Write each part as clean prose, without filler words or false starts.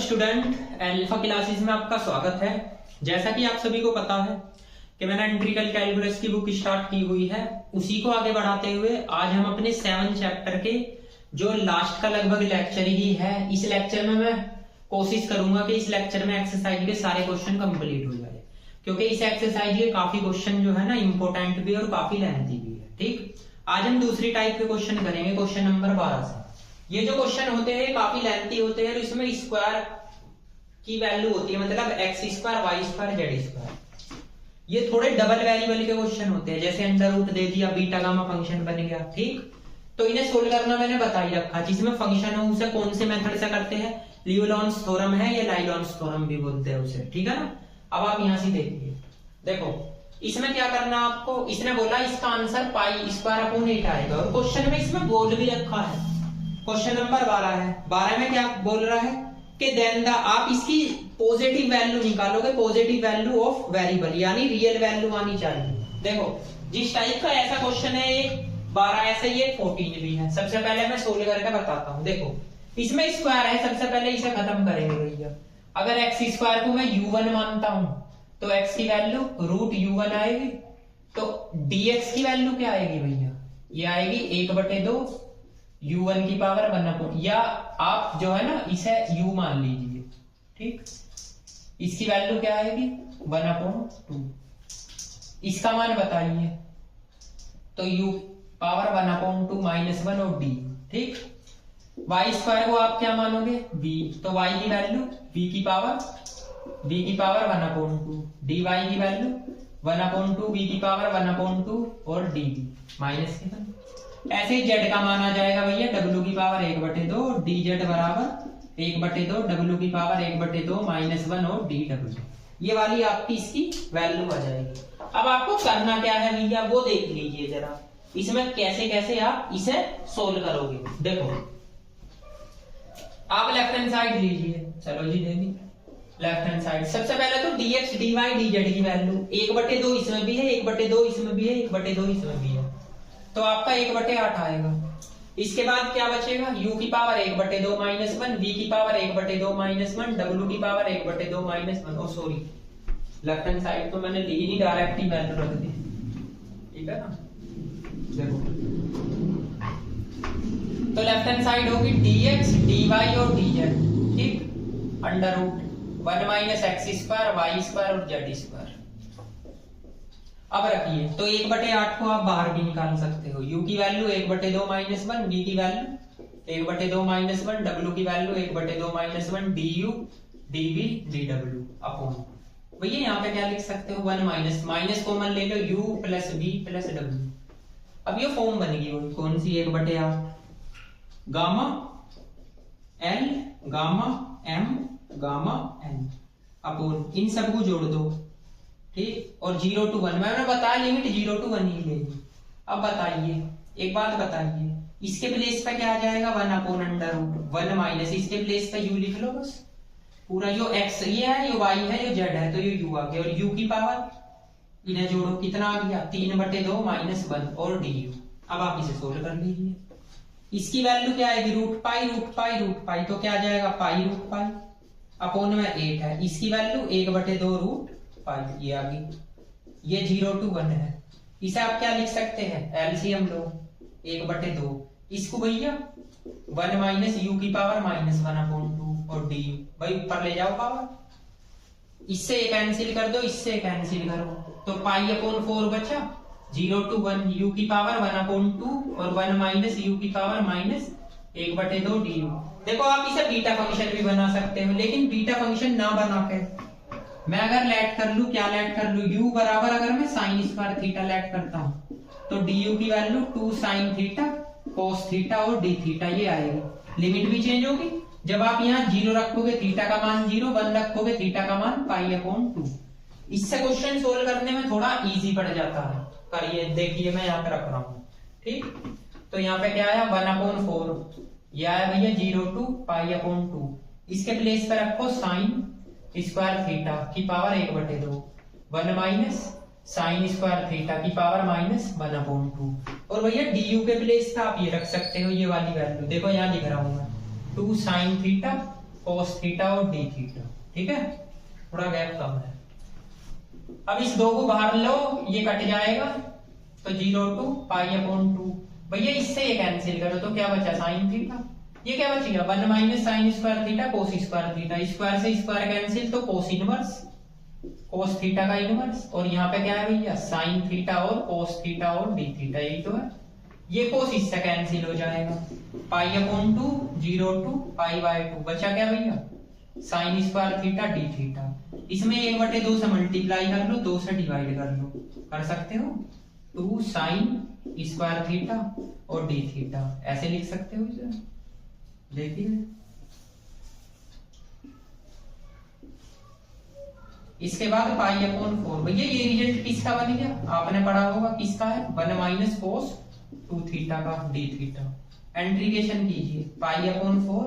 Student, alpha classes में आपका स्वागत है। जैसा कि आप सभी को पता है कि मैंने एम्पिरिकल कैलकुलस की बुक स्टार्ट की हुई है, उसी को आगे बढ़ाते हुए आज हम अपने 7 चैप्टर के जो लास्ट का लगभग लेक्चर ही है, इस लेक्चर में मैं कोशिश करूंगा कि इस लेक्चर में एक्सरसाइज के सारे क्वेश्चन कंप्लीट हो जाए, क्योंकि इस एक्सरसाइज के काफी क्वेश्चन जो है ना इंपोर्टेंट भी और काफी लेंथी भी है। ठीक, आज हम दूसरी टाइप के क्वेश्चन करेंगे, क्वेश्चन नंबर 12 से। ये जो क्वेश्चन होते हैं काफी लेंथी होते हैं और इसमें स्क्वायर की वैल्यू होती है, मतलब x square y square z square. ये थोड़े डबल वेरिएबल के क्वेश्चन होते हैं, जैसे अंडर रूट दे दिया, बीटा गामा फंक्शन बन गया। ठीक, तो इन्हें सोल्व करना मैंने बता ही रखा। जिसमें फंक्शन हो उसे कौन से मेथड से करते हैं, लियोलॉन्स थ्योरम है या लाइलॉन्स थ्योरम भी बोलते हैं उसे। ठीक है ना। अब आप यहां से देखिए, देखो इसमें क्या करना आपको, इसने बोला इसका आंसर पाई स्क्वायर अपॉन 8 आएगा और क्वेश्चन में इसमें बोल भी रखा है। क्वेश्चन नंबर 12 है। 12 में क्या बोल रहा है कि देन द, आप इसकी पॉजिटिव वैल्यू निकालोगे, पॉजिटिव वैल्यू ऑफ वेरिएबल, यानी रियल वैल्यू आनी चाहिए। देखो जिस टाइप का ऐसा क्वेश्चन है, एक 12 ऐसे ही, एक 14 भी है। सबसे पहले मैं सोल्व करके बताता हूं। देखो इसमें स्क्वायर है, सबसे पहले इसे खत्म करेंगे भैया। अगर एक्स स्क्वायर को मैं u1 मानता हूं तो x की वैल्यू रूट u1 आएगी, तो dx की वैल्यू क्या आएगी भैया, ये आएगी 1/2 u1 की पावर 1/, या आप जो है ना इसे u मान लीजिए। ठीक, इसकी वैल्यू क्या आएगी 1/2। इसका मान बताइए, तो u पावर 1/2 -1 और d। ठीक, y स्क्वायर को आप क्या मानोगे b, तो y की वैल्यू b की पावर 1/2, dy की वैल्यू 1/2 b की पावर 1/2 और db माइनस के वन। ऐसे ही z का मान आ जाएगा भैया w की पावर 1/2, dz बराबर 1/2 w की पावर 1/2 -1 और dw। ये वाली आपकी इसकी वैल्यू आ जाएगी। अब आपको करना क्या है भैया, वो देख लीजिए जरा, इसमें कैसे कैसे आप इसे सोल्व करोगे। देखो आप लेफ्ट हैंड साइड लीजिए, चलो जी दे दी लेफ्ट हैंड साइड। सबसे पहले तो dx dy dz की वैल्यू 1/2 इसमें भी है, 1/2 इसमें भी है, 1/2 इसमें भी है, तो आपका 1/8 आएगा। इसके बाद क्या बचेगा, u की पावर 1/2 -1, v की पावर 1/2 -1, w की पावर 1/2 -1। ओ सॉरी, लेफ्ट हैंड साइड तो मैंने ली नहीं, डायरेक्ट ही वैल्यू रख दी। ठीक है ना। देखो तो लेफ्ट हैंड साइड होगी dx dy और dz। ठीक, under root 1 - x square y square और जेड स्क्वायर। अब रखिए, तो 1/8 को आप बाहर भी निकाल सकते हो। u की वैल्यू 1/2 -1, v की वैल्यू 1/2 -1, w की value 1/2 -1, du dv dw upon भैया यहाँ पे क्या लिख सकते हो, 1 माइनस कॉमन ले लो, u + v + w। अब ये फॉर्म बन गई वो कौन सी, 1/8 gamma l gamma m gamma n upon इन सबको जोड़ दो। ठीक, और 0 to 1 मैंने बताया लिमिट 0 to 1 ही लेगी। अब बताइए, एक बात बताइए, इसके प्लेस पे क्या आ जाएगा 1/√1 माइनस इसके प्लेस पे u लिख लो बस पूरा। जो x ये है, ये y है, ये z है, तो ये u आ गया, और u की पावर इन्हें जोड़ो, कितना आ गया 3/2 -1 और du। अब आप इसे सोल्व कर लीजिए। इसकी वैल्यू क्या आएगी, रूट पाई, तो क्या आ जाएगा पाई अपॉन में 8 है। इसकी वैल्यू 1/2 रूट पाई, ये आ गई। ये 0 to 1 है। इसे आप क्या लिख सकते हैं, एलसीएम लो 1/2। इसको भैया 1 - u की पावर -1/2 और du, भाई ऊपर ले जाओ पावर, इससे कैंसिल कर दो, इससे कैंसिल करो, तो पाई/4 बचा। 0 to 1 u की पावर 1/2 और 1 - u की पावर -1/2 du। देखो आप इसे बीटा फंक्शन भी बना सकते हो, लेकिन बीटा फंक्शन ना बना के मैं अगर लेट कर लूं, क्या लेट कर लूं, u बराबर अगर मैं sin स्क्वायर थीटा लेट करता हूं तो du की value 2 sin theta cos theta और d थीटा ये आएगी। लिमिट भी चेंज होगी, जब आप यहाँ 0 रखोगे थीटा का मान 0, 1 रखोगे थीटा का मान पाई/2। इससे क्वेश्चन सोल्व करने में थोड़ा इजी पड़ जाता है। करिए, देखिए मैं यहाँ पे रख रहा हूँ। ठीक, तो यहाँ पे क्या आया 1/4, ये आया भैया 0 to पाई/2। इसके प्लेस पे रखो साइन स्क्वायर थीटा की पावर 1/2, 1 - साइन स्क्वायर थीटा की पावर -1/2, और भैया du के प्लेस पे आप ये रख सकते हो, ये वाली वैल्यू देखो यहाँ लिख रहा हूं मैं 2 sin थीटा cos थीटा और d थीटा। ठीक है, थोड़ा गैप कम है। अब इस दो को बाहर लो, ये कट जाएगा तो 0 to π/2। भैया इससे ये कैंसिल करो तो क्या बचा, साइन थीटा। ये क्या बचेगा, 1 minus sine square theta cos square theta. Square से स्क्वायर कैंसिल तो कोस इनवर्स, कोस थीटा का इनवर्स। और यहाँ पे क्या है भैया, साइन थीटा और कोस थीटा और डी थीटा, यही तो है। ये कोस इससे कैंसिल हो जाएगा, π/2 0 to π/2। बचा क्या भैया, sine square theta D theta. इसमें 1/2 से मल्टीप्लाई कर लो, 2 से डिवाइड कर लो, कर सकते हो। 2 साइन स्क्वायर थीटा और डी थीटा, ऐसे लिख सकते हो इसे। देखिए इसके बाद π/4। भैया ये रिजल्ट किसका बन गया, आपने पढ़ा होगा किसका है, 1 माइनस कोस 2 थीटा का डी थीटा। इंटीग्रेशन कीजिए, π/4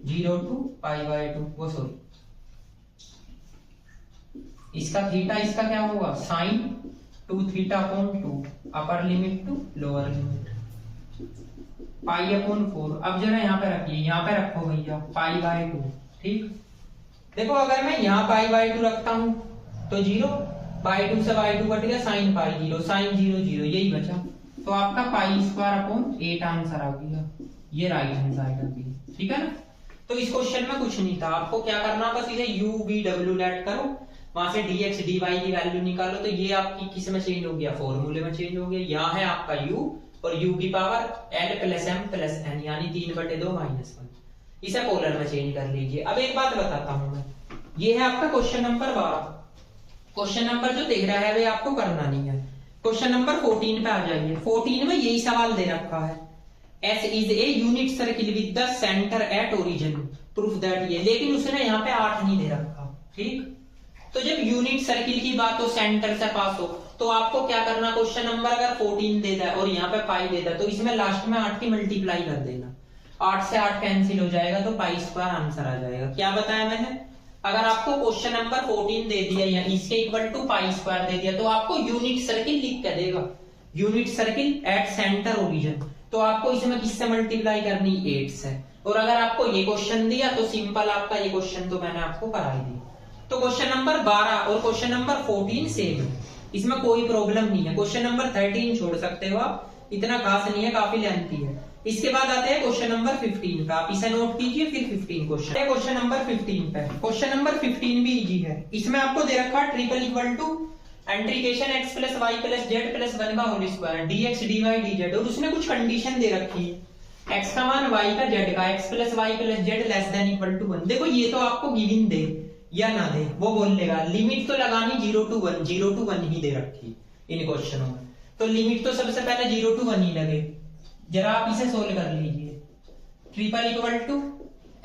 0 to π/2। वो सॉरी, इसका थीटा इसका क्या होगा, sine 2 theta upon 2 upper limit to lower limit π/4। अब जरा यहाँ पे रखिए, यहाँ पे रखो भैया π/2। ठीक, देखो अगर मैं यहाँ π/2 रखता हूं तो 0/2 से y2 कट गया, साइन पाई 0, साइन 0 0, यही बचा। तो आपका π²/8 आंसर आ गया, ये राइट हैंड साइड आ गई। ठीक है ना, तो इस क्वेश्चन में कुछ नहीं था, आपको क्या करना, बस इसे u v w लेट करो, वहां से dx dy की वैल्यू निकालो। तो ये आपकी किस में चेंज हो गया, फॉर्मूले में चेंज हो गया। यहाँ है आपका u और u की power l plus m plus n, यानी 3/2 माइनस 1। इसे पोलर में चेंज कर लीजिए। अब एक बात बताता हूं मैं, ये है आपका क्वेश्चन नंबर 12। क्वेश्चन नंबर जो दिख रहा है वे आपको करना नहीं है। क्वेश्चन नंबर 14 पे आ जाइए। 14 में यही सवाल दे रखा है, S is a unit circle with the center at origin, proof that ये, लेकिन उसने यहाँ पे 8 नहीं दे रखा। ठीक, तो जब यूनिट सर्किल की बात हो, सेंटर से पास हो, तो आपको क्या करना, क्वेश्चन नंबर अगर 14 देता है और यहाँ पे पाई देता है तो इसमें लास्ट में 8 की मल्टीप्लाई कर देना। 8 से 8 कैंसिल हो जाएगा तो π² आंसर आ जाएगा। क्या बताया मैंने, अगर आपको क्वेश्चन नंबर 14 दे दिया या इसके इक्वल टू π² दे दिया तो आपको यूनिट सर्किल लिख के देगा, unit circle at centre origin. तो आपको इसमें किससे मल्टीप्लाई करनी, 8 से। और अगर आपको ये क्वेश्चन दिया तो सिंपल आपका ये क्वेश्चन तो मैंने आपको करा ही दिया। तो क्वेश्चन नंबर 12 और क्वेश्चन नंबर 14 सेम है, इसमें कोई प्रॉब्लम नहीं है। क्वेश्चन नंबर 13 छोड़ सकते हो आप, इतना खास नहीं है, काफी लेंथी है। इसके बाद आते हैं क्वेश्चन नंबर 15 का, आप इसे नोट कीजिए। फिर 15 क्वेश्चन, क्वेश्चन नंबर 15 पे। क्वेश्चन नंबर 15 भी इजी है। इसमें आपको दे रखा triple equal to integration x plus y plus z plus 1 का whole square dx dy dz, और उसने कुछ कंडीशन दे रखी है, x का मान y का z का, x plus y plus z less than equal to 1। देखो ये तो आपको गिवन दे या ना दे वो बोल लेगा, लिमिट तो लगानी 0 to 1, 0 to 1 ही दे रखी इन क्वेश्चनों में। तो लिमिट तो सबसे पहले 0 to 1 ही लगे। जरा आप इसे सोल्व कर लीजिए। Triple equal to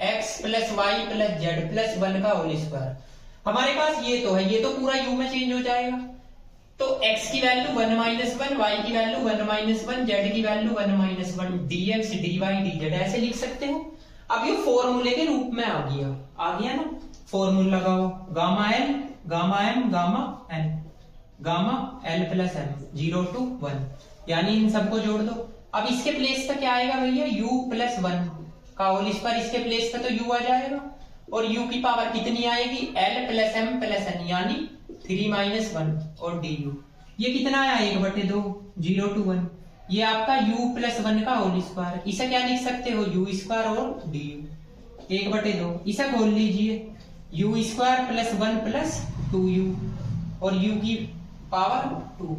x plus y plus z plus 1 का होल स्क्वायर, हमारे पास ये तो है, ये तो पूरा u में चेंज हो जाएगा। तो x की वैल्यू 1 माइनस 1, y की वैल्यू 1 माइनस 1, z की value 1 minus 1, dx dy dz ऐसे लिख सकते हो। अब ये फॉर्मूले के रूप में आ गया ना। फॉर्मूला लगाओ, gamma l gamma m gamma n, gamma l plus m 0 to 1, यानी इन सबको जोड़ दो। अब इसके प्लेस पे क्या आएगा भैया, u प्लस 1 का होल स्क्वायर, इसके प्लेस पे तो u आ जाएगा, और u की पावर कितनी आएगी, l plus m plus n, यानी 3 माइनस 1 और du। ये कितना आया, 1/2, 0 to 1। ये आपका u प्लस 1 का होल स्क्वायर, इसे क्या लिख सकते हो, u स्क्वायर और du 1/2। इसे खोल लीजिए, u square plus 1 plus 2u और u की पावर 2,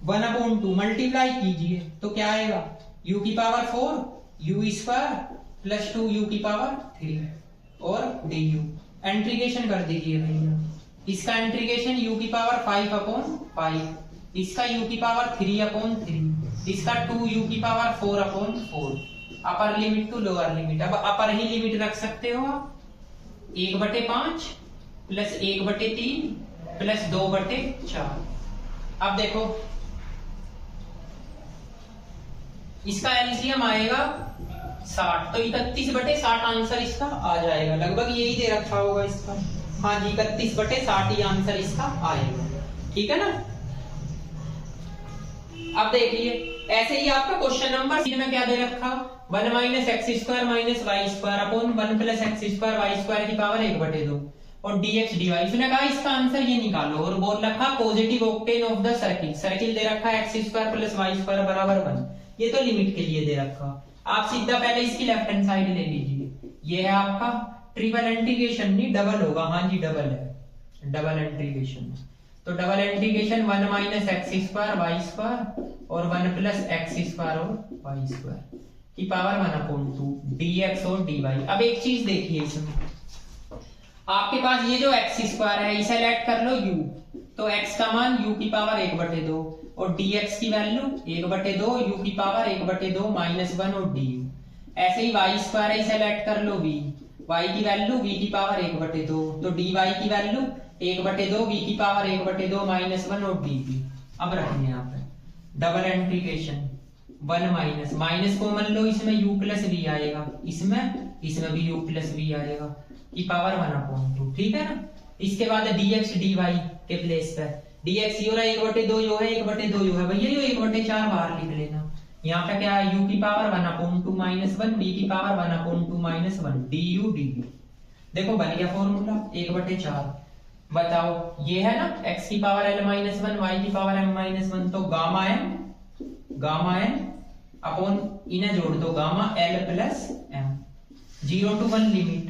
1/2 मल्टीप्लाई कीजिए तो क्या आएगा, u की power 4, u square plus 2u की पावर 3 और du। इंटीग्रेशन कर दीजिए भैया, इसका इंटीग्रेशन u की पावर 5/5, इसका u की पावर 3/3, इसका 2u की power 4/4, upper limit to lower limit. अब अपर ही लिमिट रख सकते हो आप, 1/5 प्लस 1/3 प्लस 2/4। अब देखो इसका एलसीएम आएगा 60, तो 31/60 आंसर इसका आ जाएगा। लगभग यही दे रखा होगा इसका, हाँ जी 31/60 ही आंसर इसका आएगा। ठीक है ना। अब देखिए ऐसे ही आपका क्वेश्चन नंबर 3 में क्या दे रखा, 1 minus x square minus y square upon 1 plus x square y square की पावर 1/2 और dx dy। इसने कहा इसका आंसर ये निकालो और बोल रखा positive octant of the circle. Circle दे रखा है X square plus Y square बराबर 1। ये तो लिमिट के लिए दे रखा। आप सीधा पहले इसकी लेफ्ट हैंड साइड ले लीजिए। ये है आपका ट्रिपल इंटीग्रेशन, नहीं डबल होगा, हाँ जी डबल है, डबल इंटीग्रेशन। तो double integration 1 minus x square y square और 1 प्लस एक्स स्क्वायर और वाई स्क्वायर की पावर 1/2 dx और dy। अब एक चीज देखिए, इसमें आपके पास ये जो एक्स स्क्वायर है इसे लेट कर लो u, तो x का मान u की पावर 1/2 और dx की वैल्यू 1/2 u की पावर 1/2 -1 और du। ऐसे ही y स्क्वायर है इसे लेट कर लो v, y की वैल्यू v की पावर 1/2 तो dy की वैल्यू 1/2 v की पावर 1/2 -1 और dv। अब रखने यहाँ पे double integration 1 minus minus common लो, इसमें u प्लस v आएगा, इसमें भी u प्लस v आएगा की पावर 1/2। ठीक है ना। इसके बाद dx dy के प्लेस पे dx यो है 1/2 यो है 1/2 यो है, भैया यो 1/4 बाहर लिख लेना। यहाँ पे क्या है u की पावर 1/2 -1 v की पावर 1/2 -1 du dv। देखो बन गया फॉर्मूला 1/4। बताओ ये है ना x की पावर l -1 y की पावर m -1, तो गामा n अपॉन इन्हें जोड़ दो gamma l plus m। 0 to 1 limit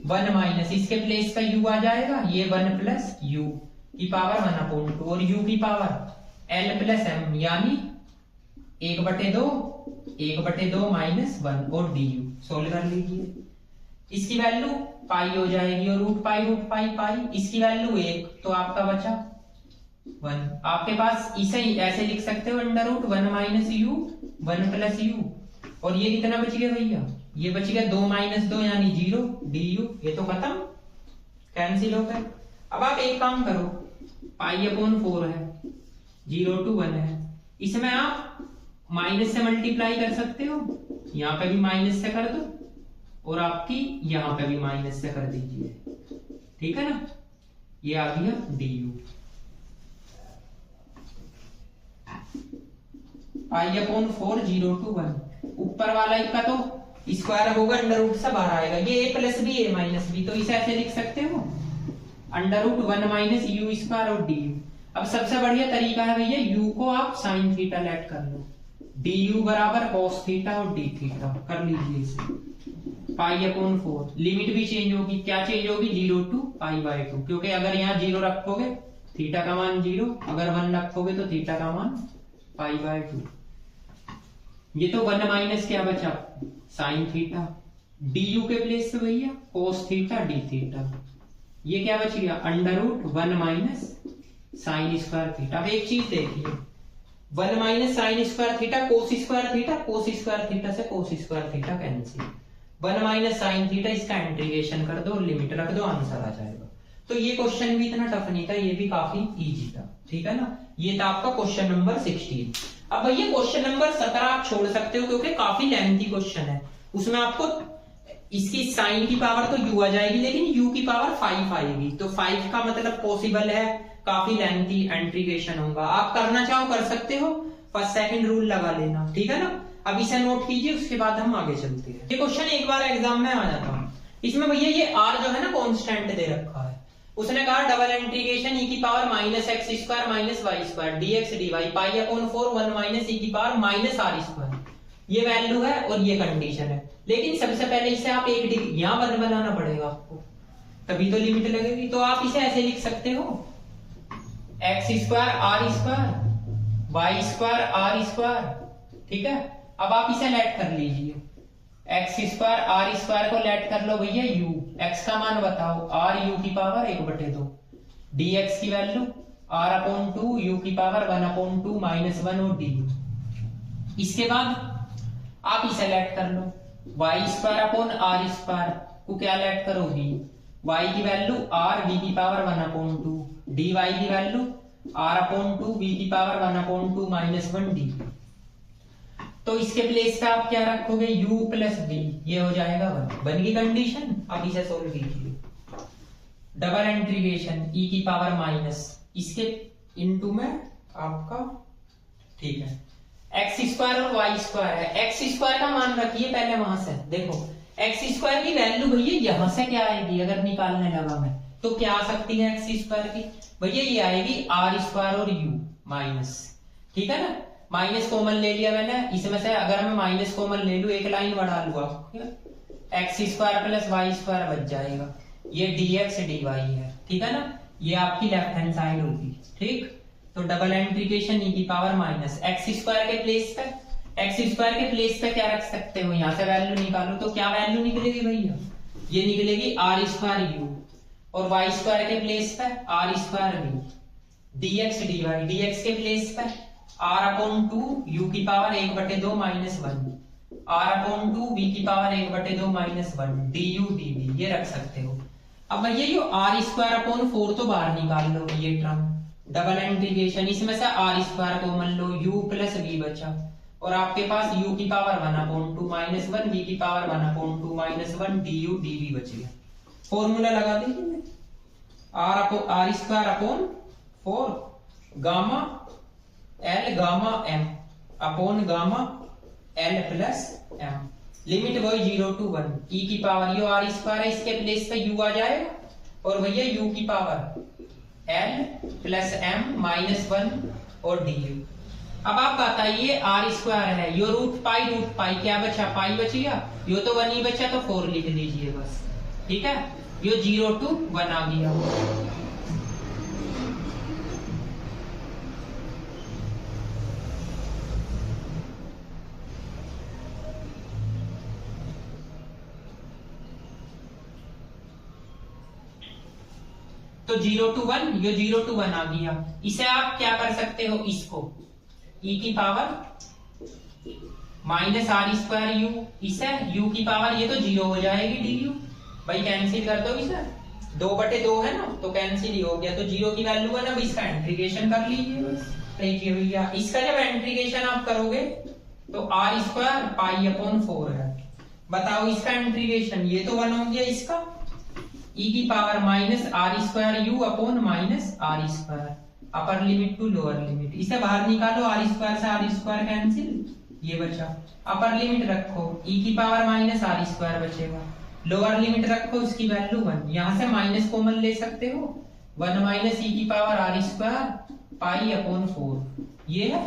1 minus इसके प्लेस का u आ जाएगा, ये 1 प्लस u की पावर 1/2 और u की पावर l प्लस m यानी 1/2 -1 और du। सोल्व कर लीजिए। इसकी वैल्यू पाई हो जाएगी और रूट पाई इसकी वैल्यू 1, तो आपका बचा 1। आपके पास इसे ऐसे लिख सकते हो √1 माइनस u 1 प्लस u, और ये कितना बच गया भैया, ये बच गया 2 - 2 यानी 0 du। ये तो खत्म, कैंसिल हो गए। अब आप एक काम करो, π/4 है 0 to 1 है, इसमें आप माइनस से मल्टीप्लाई कर सकते हो, यहाँ पे भी माइनस से कर दो और आपकी यहाँ पे भी माइनस से कर दीजिए। ठीक है ना, ये आ गया du। π/4 0 to 1, ऊपर वाला का तो स्क्वायर होगा √ से बाहर आएगा, ये a plus b a minus b, तो इसे ऐसे लिख सकते हो √1 माइनस u स्क्वायर और du। अब सबसे बढ़िया तरीका है भैया, u को आप साइन थीटा लेट कर लो, du बराबर cos थीटा और d थीटा कर लीजिए इसे। π/4 लिमिट भी चेंज होगी, क्या चेंज होगी 0 to π/2, क्योंकि अगर यहाँ 0 रखोगे थीटा का मान 0, अगर 1 रखोगे तो थीटा का मान π/2। ये तो 1 माइनस क्या बचा साइन थीटा, du के प्लेस पे भैया cos थीटा d थीटा, ये क्या बच गया √1 माइनस साइन स्क्वायर थीटा। अब एक चीज देखिए, 1 minus sine square theta cos square theta से cos square theta cancel, 1 minus sine theta, इसका इंटीग्रेशन कर दो, लिमिट रख दो, आंसर आ जाएगा। तो ये क्वेश्चन भी इतना टफ नहीं था, ये भी काफी इजी था। ठीक है ना, ये था आपका क्वेश्चन नंबर 16। अब भैया क्वेश्चन नंबर 17 आप छोड़ सकते हो क्योंकि काफी लेंथी क्वेश्चन है, उसमें आपको इसकी साइन की पावर तो u आ जाएगी लेकिन u की पावर 5 आएगी, तो 5 का मतलब पॉसिबल है, काफी लेंथी इंटीग्रेशन होगा। आप करना चाहो कर सकते हो, फर्स्ट सेकंड रूल लगा लेना। ठीक है ना, अब इसे नोट कीजिए, उसके बाद हम आगे चलते हैं। ये क्वेश्चन एक बार एग्जाम में आ जाता है, इसमें भैया ये r जो है ना कांस्टेंट दे रखा है, उसने कहा डबल इंटीग्रेशन e की power -x square minus y square dx dy π/4 1 minus e की पावर -r²। ये वैल्यू है और ये कंडीशन है, लेकिन सबसे पहले इसे आप एक डिग्री यहाँ पर बनाना पड़ेगा आपको, तभी तो लिमिट लगेगी। तो आप इसे ऐसे लिख सकते हो x² r² y² r²। ठीक है, अब आप इसे लेट कर लीजिए, x² r² को लेट कर लो भैया u, x का मान बताओ r u की पावर 1/2, dx की वैल्यू r/2 u की पावर 1/2 -1 और du। इसके बाद आप इसे लेट कर लो, y² r² को क्या लेट करो v, y की वैल्यू r v की पावर 1/2, dy की वैल्यू r/2 v की पावर 1/2 -1 d। तो इसके प्लेस पे आप क्या रखोगे u प्लस v, ये हो जाएगा 1। बन गई कंडीशन। अब इसे सोल्व कीजिए, डबल इंटीग्रेशन e की पावर माइनस इसके इनटू में आपका, ठीक है एक्स स्क्वायर और वाई स्क्वायर है। एक्स स्क्वायर का मान रखिए पहले वहां से, देखो एक्स स्क्वायर की वैल्यू भैया यहां से क्या आएगी, अगर निकालने लगा मैं तो क्या आ सकती है एक्स स्क्वायर की, भैया ये आएगी आर स्क्वायर और यू माइनस, ठीक है ना, माइनस कॉमन ले लिया मैंने इसमें से, अगर मैं माइनस कॉमन ले लूं एक लाइन बढ़ा लूंगा, x square plus Y square बच जाएगा, ये dx dy है, ठीक है ना, ये आपकी लेफ्ट हैंड साइड होगी, ठीक। तो डबल इंटीग्रेशन e की पावर माइनस एक्स स्क्वायर के प्लेस पे, एक्स स्क्वायर के प्लेस पे क्या रख सकते हो, यहाँ से वैल्यू निकालो तो क्या वैल्यू निकलेगी भैया, ये निकलेगी आर स्क्वायर यू, और वाई स्क्वायर के प्लेस पे r square v, dx dy, dx के प्लेस पे r अपॉन 2 u की power 1/2 minus 1, r upon 2 v की पावर 1/2 माइनस 1 du dv, ये रख सकते हो। अब भैया ये आर स्क्वायर अपॉन 4 तो बाहर निकाल लो, ये टर्म डबल इंटीग्रेशन, इसमें से आर स्क्वायर कॉमन लो, u प्लस v बचा, और आपके पास u की पावर 1/2 माइनस 1, v की पावर 1/2 माइनस 1 du dv बच गया। फॉर्मूला लगा दीजिए, r square upon 4 gamma L gamma m upon gamma l plus m, limit वही 0 to 1, e की पावर, यो आर स्क्वायर है इसके प्लेस पे u आ जाएगा, और भैया u की power l plus m minus 1 और du। अब आप बताइए आर स्क्वायर है, यो रूट पाई क्या बचा, पाई बच गया, यो तो 1 ही बचा तो 4 लिख लीजिए बस, ठीक है, यो 0 to 1 आ गया। तो 0 to 1, ये 0 to 1 आ गया। इसे आप क्या कर सकते हो, इसको e की power minus r square u, इसे u की पावर, ये तो 0 हो जाएगी du, भाई कैंसिल कर दो इसे, 2/2 है ना तो कैंसिल ही हो गया, तो 0 की वैल्यू है ना, इसका इंटीग्रेशन कर लीजिए बस। देखिए भैया इसका जब इंटीग्रेशन आप करोगे तो आर स्क्वायर पाई अपॉन 4 है, बताओ इसका इंटीग्रेशन, ये तो 1 हो गया, इसका e की power minus r square u upon minus r square, upper limit to lower limit, इसे बाहर निकालो, आर स्क्वायर से आर स्क्वायर कैंसिल, ये बचा, अपर लिमिट रखो e की पावर माइनस आर स्क्वायर बचेगा, लोअर लिमिट रखो उसकी वैल्यू 1, यहां से माइनस कॉमन ले सकते हो, 1 माइनस e की power r square pi upon 4, ये है,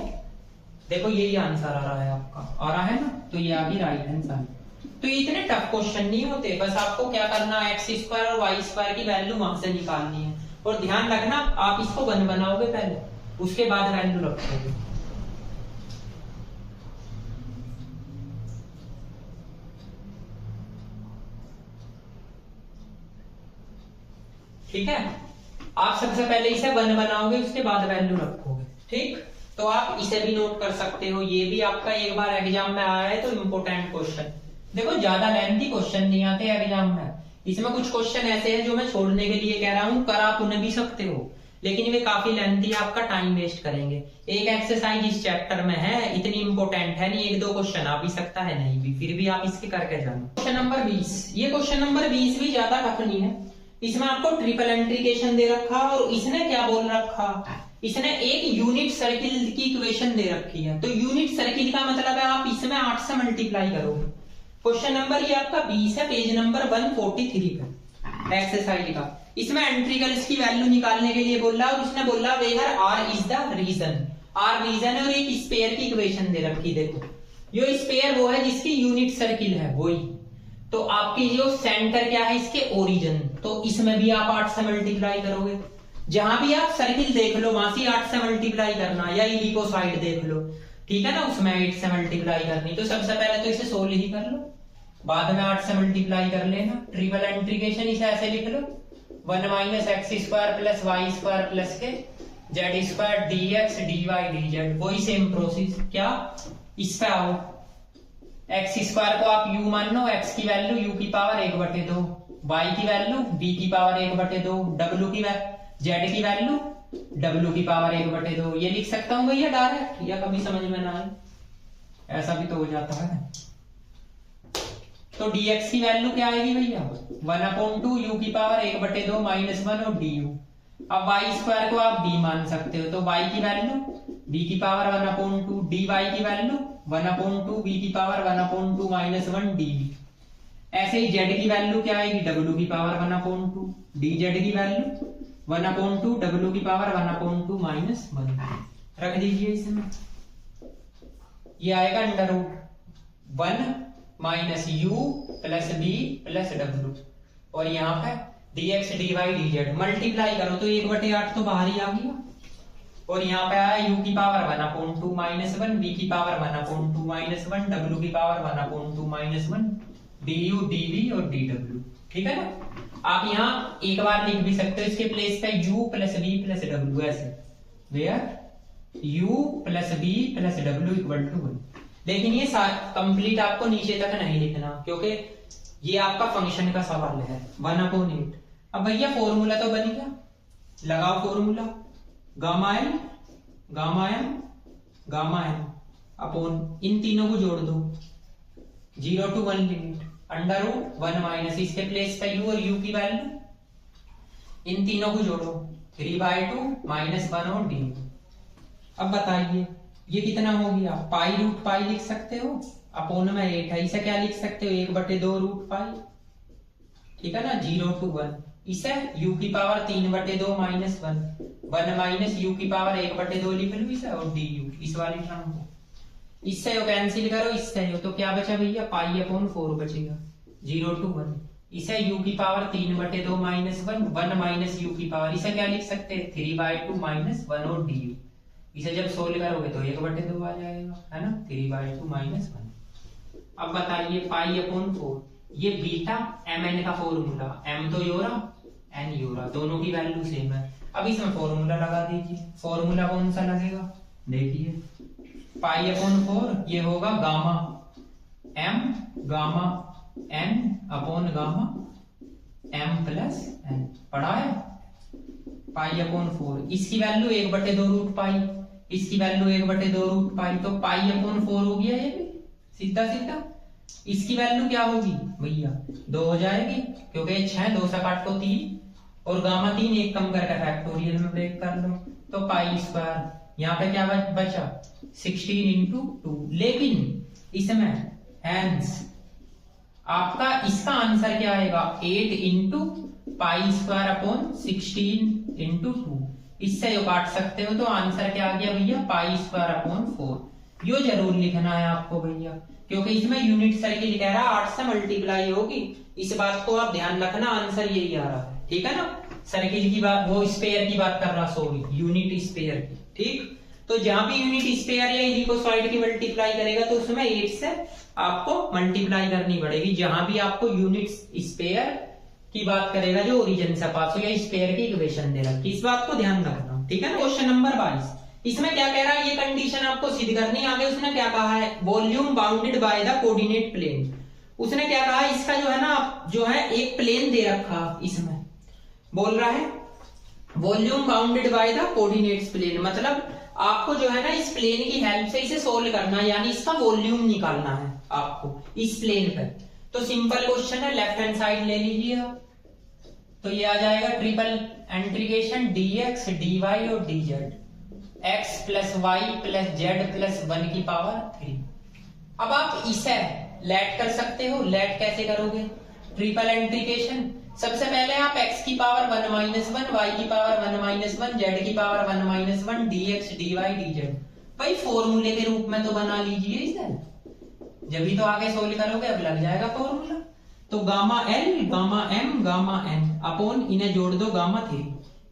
देखो यही आंसर आ रहा है आपका, आ रहा है ना, तो ये आ गई राइट हैंड साइड। तो ये इतने टफ क्वेश्चन नहीं होते, बस आपको क्या करना है, एक्स स्क्वायर और वाई स्क्वायर की वैल्यू वहां से निकालनी है, और ध्यान रखना आप इसको 1 बनाओगे पहले, उसके बाद वैल्यू रखोगे। ठीक है, आप सबसे पहले इसे 1 बनाओगे, उसके बाद वैल्यू रखोगे, ठीक। तो आप इसे भी नोट कर सकते हो, ये भी आपका एक बार एग्जाम में आया है, तो इम्पोर्टेंट क्वेश्चन, देखो ज्यादा लेंथी क्वेश्चन नहीं आते एग्जाम में, इसमें कुछ क्वेश्चन ऐसे हैं जो मैं छोड़ने के लिए कह रहा हूं, कर आप उन्हें भी सकते हो, लेकिन वे काफी लेंथी, आपका टाइम वेस्ट करेंगे। एक एक्सरसाइज इस चैप्टर में है, इतनी इंपॉर्टेंट है नहीं, 1-2 क्वेश्चन आ भी सकता है, नहीं भी, फिर भी आप इसके करके जानो। क्वेश्चन नंबर 20, ये क्वेश्चन नंबर 20 भी ज्यादा टफ नहीं है, इसमें आपको ट्रिपल इंटीग्रेशन दे रखा, और इसने क्या बोल रखा, इसने एक यूनिट सर्किल की इक्वेशन दे रखी है, तो यूनिट सर्किल का मतलब है आप इसमें 8 से मल्टीप्लाई करोगे। क्वेश्चन नंबर ये आपका 20 है, पेज नंबर 143 पे एक्सरसाइज का, इसमें इंटीग्रल्स की वैल्यू निकालने के लिए बोला, और उसने बोला where r is the region, r region है, और एक स्फीयर की इक्वेशन दे रखी, देखो यो स्फीयर वो है जिसकी यूनिट सर्किल है वही, तो आपकी जो सेंटर क्या है इसके ओरिजिन, तो इसमें भी आप 8 से मल्टीप्लाई करोगे, जहां भी आप सर्किल देख लो वहां से 8 से मल्टीप्लाई करना, या इलिप्सॉइड देख लो, ठीक है ना, उसमें 8 से मल्टीप्लाई करनी, तो सबसे पहले तो इसे 16 ही कर लो, बाद में 8 से मल्टीप्लाई कर लेना। ट्रिपल इंटीग्रेशन इसे ऐसे लिख लो, 1 minus x square plus Y square plus K Z square dx dy dz, वही सेम प्रोसेस, क्या इस पे आओ, एक्स स्क्वायर को आप u मान लो, x की वैल्यू u की पावर 1/2, y की वैल्यू b की पावर 1/2, w की z की वैल्यू w की पावर 1/2, ये लिख सकता हूं भैया डायरेक्ट, या कभी समझ में ना आए, ऐसा भी तो हो जाता है। तो dx की वैल्यू क्या आएगी भैया, 1/2 u की पावर 1/2 माइनस 1 और du। अब y स्क्वायर को आप b मान सकते हो, तो y की वैल्यू बी की पावर 1/2 dy की वैल्यू 1/2 बी की पावर 1/2 -1 dv। ऐसे ही z की वैल्यू क्या आएगी, w की पावर 1/2 dz की वैल्यू 1/2 w की पावर 1/2 -1 रख दीजिए इसमें। ये आएगा under root 1 minus u plus b plus w, और यहाँ पे dx dy dz मल्टीप्लाई करो तो 1/8 तो बाहर ही आ गया, और यहाँ पे आया u की पावर 1/2 -1 b की पावर 1/2 -1 w की पावर 1/2 -1 du dv और dw। ठीक है ना। आप यहाँ एक बार लिख भी सकते हो इसके प्लेस पे u plus b plus w, ऐसे where u plus b plus w equal to 1। लेकिन ये कंप्लीट आपको नीचे तक नहीं लिखना, क्योंकि ये आपका फंक्शन का सवाल है 1/8। अब भैया फॉर्मूला तो बन गया, लगाओ formula, gamma L gamma M gamma N upon इन तीनों को जोड़ दो 0 to 1 limit under root 1 minus इसके प्लेस पे u और u की वैल्यू, इन तीनों को जोड़ो 3/2 -1 और d। अब बताइए ये कितना हो गया, पाई रूट पाई लिख सकते हो, अपॉन में 8 है, इसे क्या लिख सकते हो 1/2 रूट पाई। ठीक है ना, 0 to 1, इसे u की पावर 3/2 -1 1 माइनस u की पावर 1/2 लिख लो इसे, और du इस वाली टर्म को, इससे यो कैंसिल करो, इससे यो, तो क्या बचा भैया पाई अपॉन 4 बचेगा 0 to 1। इसे u की पावर 3/2 -1 1 माइनस u की पावर, इसे क्या लिख सकते हैं 3/2 -1 और du। इसे जब सोल्व करोगे तो 1/2 आ जाएगा, है ना, 3/2 -1। अब बताइए पाई अपॉन 4, ये बीटा mn का फॉर्मूला, m तो योरा n योरा, दोनों की वैल्यू सेम है। अब इसमें फॉर्मूला लगा दीजिए, फॉर्मूला कौन सा लगेगा, देखिए पाई अपॉन 4 ये होगा gamma m gamma n upon gamma m plus n, पढ़ा है, पाई अपॉन 4, इसकी वैल्यू 1/2 रूट पाई, इसकी वैल्यू 1/2 रूट पाई, तो पाई अपॉन 4 हो गया ये भी सीधा सीधा। इसकी वैल्यू क्या होगी भैया 2 हो जाएगी, क्योंकि 6 2 से काट तो 3, और गामा 3 एक कम करके फैक्टोरियल में ब्रेक कर लो, तो पाई स्क्वायर यहाँ पे क्या बचा 16 into 2। लेकिन इसमें हैंस आपका इसका आंसर क्या आएगा 8 into pi square upon 16 into 2, इससे जो काट सकते हो, तो आंसर क्या आ गया भैया पाई स्क्वायर अपॉन 4। यो जरूर लिखना है आपको भैया, क्योंकि इसमें यूनिट सर्किल कह रहा है 8 से मल्टीप्लाई होगी, इस बात को आप ध्यान रखना, आंसर यही आ रहा है। ठीक है ना, सर्किल की बात, वो स्पेयर की बात कर रहा, सॉरी यूनिट स्पेयर की। ठीक, तो जहां भी यूनिट स्पेयर या इलिकोसाइड की मल्टीप्लाई करेगा तो उसमें 8 से आपको मल्टीप्लाई करनी पड़ेगी। जहां भी आपको यूनिट स्पेयर की बात करेगा जो ओरिजिन से पास हो या स्पेयर की इक्वेशन दे रखी, इस बात को ध्यान रखना। ठीक है ना। क्वेश्चन नंबर 22, इसमें क्या कह रहा है, ये कंडीशन आपको सिद्ध करनी। आगे उसने क्या कहा है, volume bounded by the coordinate plane. उसने क्या कहा, इसका जो है ना जो है एक प्लेन दे रखा, इसमें बोल रहा है volume bounded by the coordinates plane, मतलब आपको जो है ना इस प्लेन की हेल्प से इसे सोल्व करना है, यानी इसका वॉल्यूम निकालना है आपको इस प्लेन पे। तो सिंपल क्वेश्चन है, लेफ्ट हैंड साइड ले लीजिए आप, तो ये आ जाएगा ट्रिपल इंटीग्रेशन dx dy और dz x plus y plus z plus 1 की पावर 3। अब आप इसे लेट कर सकते हो, लेट कैसे करोगे, ट्रिपल इंटीग्रेशन, सबसे पहले आप x की पावर 1 माइनस 1, y की पावर 1 माइनस 1, z की power 1 minus 1, dx dy dz भाई फॉर्मूले के रूप में तो बना लीजिए इसे, जब भी तो आगे सोल्व करोगे अब लग जाएगा फॉर्मूला। तो gamma L gamma M gamma N upon इन्हें जोड़ दो गामा 3,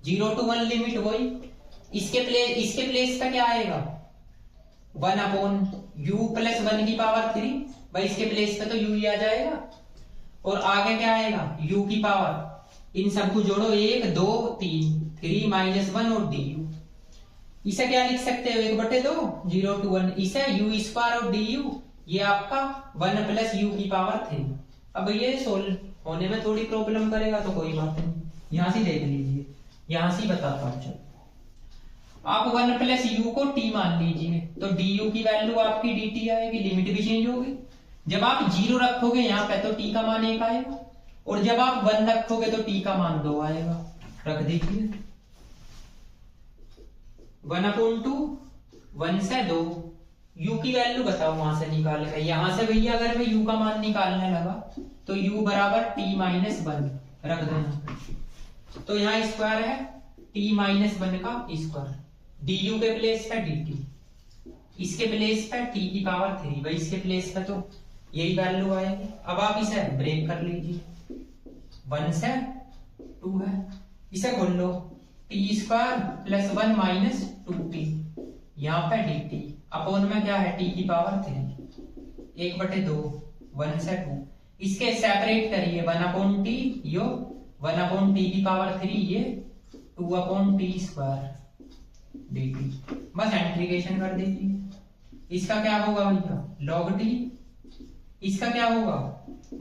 0 to 1 लिमिट वही, इसके प्लेस का क्या आएगा 1 अपॉन u प्लस 1 की पावर 3, भाई इसके प्लेस पे तो u ही आ जाएगा, और आगे क्या आएगा u की पावर, इन सबको जोड़ो 1 2 3 3 माइनस 1 और du, इसे क्या लिख सकते हो 1/2 0 to 1, इसे u स्क्वायर और du ये आपका 1 प्लस u की पावर 3। अब ये सोल्व होने में थोड़ी प्रॉब्लम करेगा तो कोई बात नहीं, यहां से देख लीजिए, यहां से बताता हूं। चलो आप 1 प्लस u को t मान लीजिए, तो du की वैल्यू आपकी dt आएगी, लिमिट भी चेंज होगी। जब आप 0 रखोगे यहाँ पे तो t का मान 1 आएगा, और जब आप 1 रखोगे तो t का मान 2 आएगा। रख दीजिए 1/2 1 से 2, u की वैल्यू बताओ वहां से निकाल कर। यहां से भैया अगर मैं u का मान निकालने लगा तो u बराबर t माइनस 1 रख देना। तो यहाँ स्क्वायर है t माइनस 1 का स्क्वायर, du के प्लेस पे dt, इसके प्लेस पे t की पावर 3, भाई इसके प्लेस पे तो यही वैल्यू आएगी। अब आप इसे ब्रेक कर लीजिए, 1 से 2 है, इसे खोल लो, T square plus 1 minus 2t, यहाँ पे dt अपोन में क्या है t की पावर 3, 1/2, 1 से 2, इसके सेपरेट करिए, 1/t यो 1/t की पावर 3 ये 2/t स्क्वायर dt, बस इंटीग्रेशन कर दीजिए। इसका क्या होगा भैया log t, इसका क्या होगा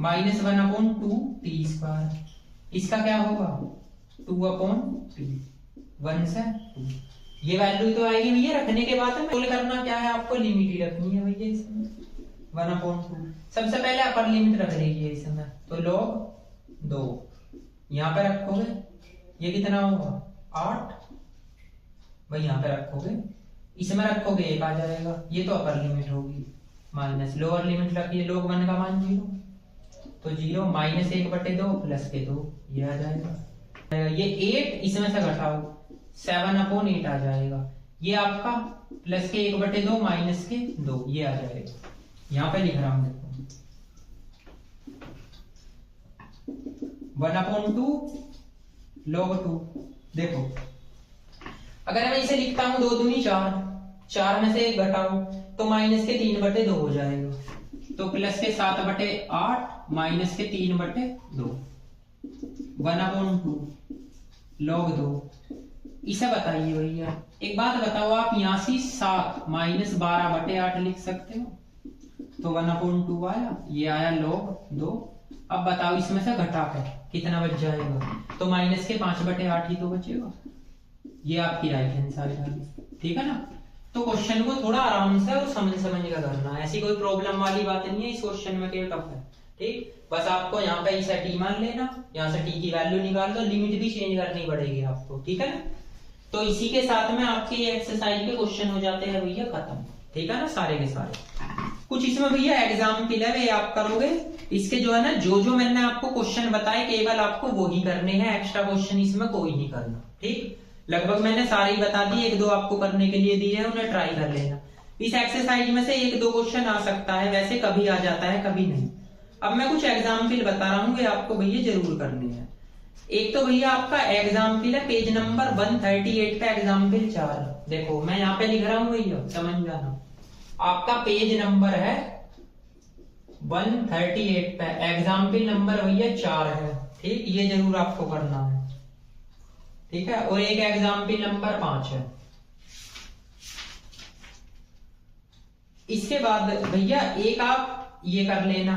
माइनस 1/2t स्क्वायर, इसका क्या होगा 2/t, 1 से 2, ये वैल्यू तो आएगी भैया। रखने के बाद में सोल्व करना क्या है, आपको लिमिट ही रखनी है भैया इसमें 1/2। सबसे पहले अपर लिमिट रख लीजिए इसमें, तो log 2 यहाँ पे रखोगे, ये कितना होगा 8, भाई यहाँ पे रखोगे, इसमें रखोगे 1 आ जाएगा, ये तो अपर लिमिट होगी। माइनस लोअर लिमिट रखिए, log 1 का मान 0, तो 0 माइनस 1/2 प्लस के 2, ये आ जाएगा। ये 8 इसमें से घटाओ 7/8 आ जाएगा, ये आपका प्लस के 1/2 माइनस के 2, ये आ जाएगा। यहाँ पे लिख रहा हूं देखो 1/2 log 2, देखो अगर मैं इसे लिखता हूं 2 दूनी 4, 4 में से 1 घटाओ तो माइनस के 3/2 हो जाएगा, तो प्लस के 7/8 माइनस के 3/2, 1/2 log 2। इसे बताइए भैया, एक बात बताओ, आप यहाँ से 7 माइनस 12/8 लिख सकते हो, तो 1/2 आया, ये आया log 2। अब बताओ इसमें से घटा कर कितना बच जाएगा, तो माइनस के 5/8 ही तो बचेगा, ये आपकी राइट हैंड साइड आ गई, ठीक है ना। तो क्वेश्चन को थोड़ा आराम से और समझ कर करना है, ऐसी कोई प्रॉब्लम वाली बात नहीं है इस क्वेश्चन में कि टफ है, ठीक। बस आपको यहाँ पे इसे टी मान लेना, यहाँ से टी की वैल्यू निकाल दो, लिमिट भी चेंज करनी पड़ेगी आपको, ठीक है ना। तो इसी के साथ में आपके एक्सरसाइज के क्वेश्चन हो जाते हैं भैया खत्म, ठीक है ना, सारे के सारे। कुछ इसमें भैया एग्जाम्पल है, वे आप करोगे, इसके जो है ना जो मैंने आपको क्वेश्चन बताए केवल आपको वो ही करने हैं, एक्स्ट्रा क्वेश्चन इसमें कोई नहीं करना, ठीक। लगभग मैंने सारे ही बता दिए, 1-2 आपको करने के लिए दिए हैं, उन्हें ट्राई कर लेना। इस एक्सरसाइज में से 1-2 क्वेश्चन आ सकता है, वैसे कभी आ जाता है कभी नहीं। अब मैं कुछ एग्जाम्पल बता रहा हूँ, आपको भैया जरूर करने हैं। एक तो भैया आपका एग्जाम्पल है पेज नंबर 138 पे एग्जाम्पल 4, देखो मैं यहाँ पे लिख रहा हूँ भैया, समझ जाना। आपका पेज नंबर है 138 पे, एग्जाम्पल नंबर भैया 4 है, ठीक, ये जरूर आपको करना है, ठीक है। और एक एग्जाम्पल नंबर 5 है। इसके बाद भैया एक आप ये कर लेना,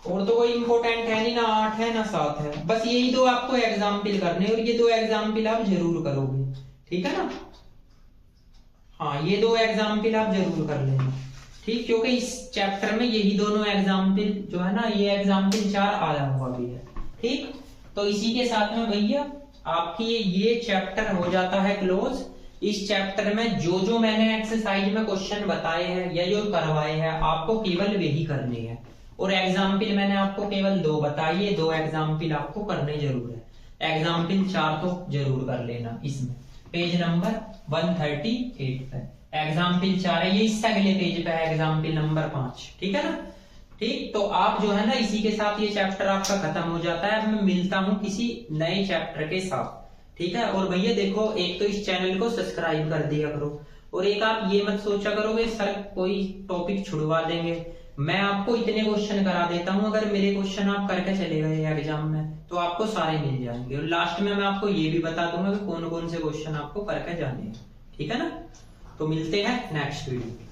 और तो कोई इंपॉर्टेंट है नहीं, ना 8 है ना 7 है, बस यही 2 आपको एग्जाम्पल करने, और ये 2 एग्जाम्पल आप जरूर करोगे, ठीक है ना। हाँ, ये 2 एग्जाम्पल आप जरूर कर लेना, ठीक, क्योंकि इस चैप्टर में यही दोनों एग्जाम्पल जो है ना, ये एग्जाम्पल 4 आया हुआ भी है, ठीक। तो इसी के साथ में भैया आपकी ये चैप्टर हो जाता है क्लोज। इस चैप्टर में जो मैंने एक्सरसाइज में क्वेश्चन बताए हैं या जो करवाए हैं, आपको केवल वही करने हैं, और एग्जाम्पल मैंने आपको केवल 2 बताइए, 2 एग्जाम्पल आपको करने जरूर है। एग्जाम्पल 4 तो जरूर कर लेना, इसमें पेज नंबर 138 पे एग्जाम्पल 4 है, ये इससे अगले पेज पे है एग्जाम्पल नंबर 5, ठीक है ना, ठीक। तो आप जो है ना, इसी के साथ ये चैप्टर आपका खत्म हो जाता है। अब मैं मिलता हूँ किसी नए चैप्टर के साथ, ठीक है। और भैया देखो, एक तो इस चैनल को सब्सक्राइब कर दिया करो, और एक आप ये मत सोचा करोगे सर कोई टॉपिक छुड़वा देंगे, मैं आपको इतने क्वेश्चन करा देता हूं, अगर मेरे क्वेश्चन आप करके चले गए एग्जाम में तो आपको सारे मिल जाएंगे, और लास्ट में मैं आपको ये भी बता दूंगा कि कौन कौन से क्वेश्चन आपको करके जाने हैं, ठीक है ना। तो मिलते हैं नेक्स्ट वीडियो।